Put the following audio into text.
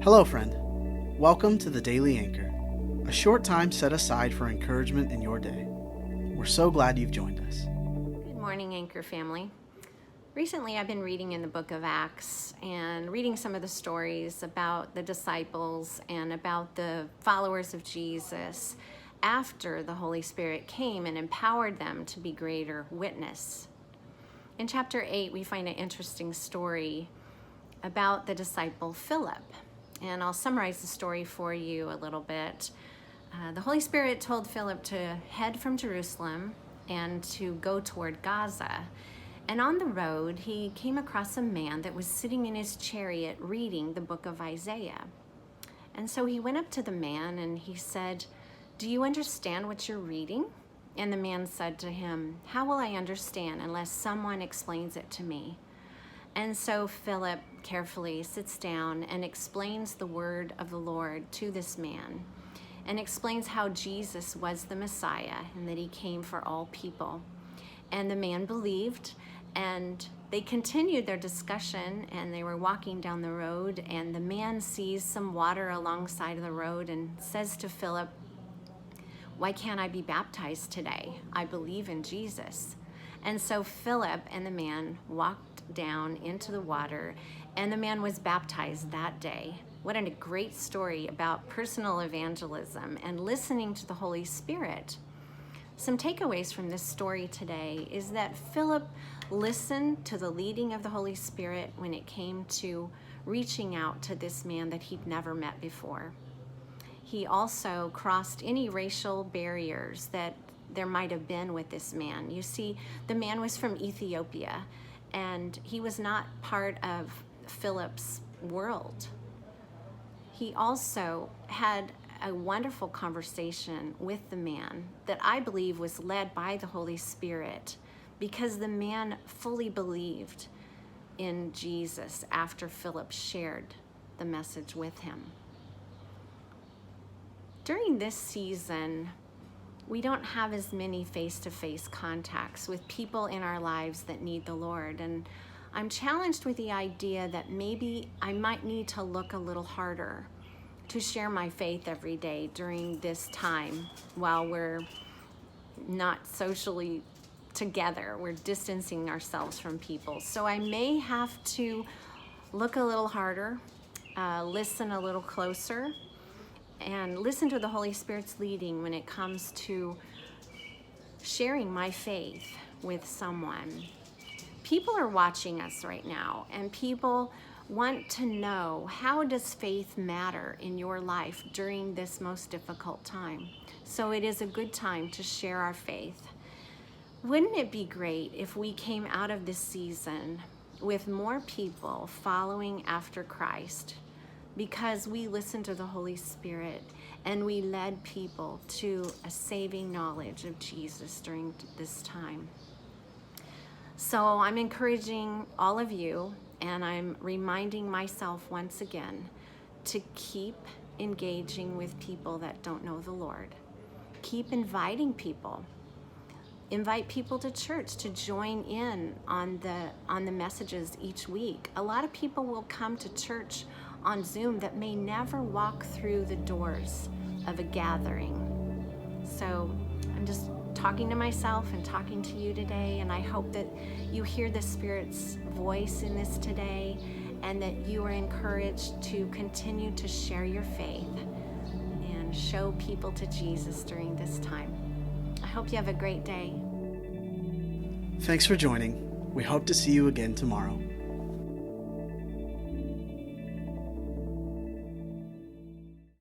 Hello, friend. Welcome to the Daily Anchor, a short time set aside for encouragement in your day. We're so glad you've joined us. Good morning, Anchor family. Recently, I've been reading in the book of Acts and reading some of the stories about the disciples and about the followers of Jesus after the Holy Spirit came and empowered them to be greater witness. In chapter 8, we find an interesting story about the disciple Philip. And I'll summarize the story for you a little bit. The Holy Spirit told Philip to head from Jerusalem and to go toward Gaza. And on the road, he came across a man that was sitting in his chariot reading the book of Isaiah. And so he went up to the man and he said, "Do you understand what you're reading?" And the man said to him, "How will I understand unless someone explains it to me?" And so Philip carefully sits down and explains the word of the Lord to this man and explains how Jesus was the Messiah and that he came for all people. And the man believed, and they continued their discussion, and they were walking down the road, and the man sees some water alongside of the road and says to Philip, "Why can't I be baptized today? I believe in Jesus." And so Philip and the man walked down into the water, and the man was baptized that day. What a great story about personal evangelism and listening to the Holy Spirit. Some takeaways from this story today is that Philip listened to the leading of the Holy Spirit when it came to reaching out to this man that he'd never met before. He also crossed any racial barriers that there might have been with this man. You see, the man was from Ethiopia, and he was not part of Philip's world. He also had a wonderful conversation with the man that I believe was led by the Holy Spirit, because the man fully believed in Jesus after Philip shared the message with him. During this season, we don't have as many face-to-face contacts with people in our lives that need the Lord. And I'm challenged with the idea that maybe I might need to look a little harder to share my faith every day during this time while we're not socially together. We're distancing ourselves from people. So I may have to look a little harder, listen a little closer, and listen to the Holy Spirit's leading when it comes to sharing my faith with someone. People are watching us right now, and people want to know, how does faith matter in your life during this most difficult time? So it is a good time to share our faith. Wouldn't it be great if we came out of this season with more people following after Christ, because we listened to the Holy Spirit and we led people to a saving knowledge of Jesus during this time? So I'm encouraging all of you, and I'm reminding myself once again to keep engaging with people that don't know the Lord. Keep inviting people. Invite people to church to join in on the messages each week. A lot of people will come to church on Zoom that may never walk through the doors of a gathering. So I'm just talking to myself and talking to you today, and I hope that you hear the Spirit's voice in this today, and that you are encouraged to continue to share your faith and show people to Jesus during this time. I hope you have a great day. Thanks for joining. We hope to see you again tomorrow.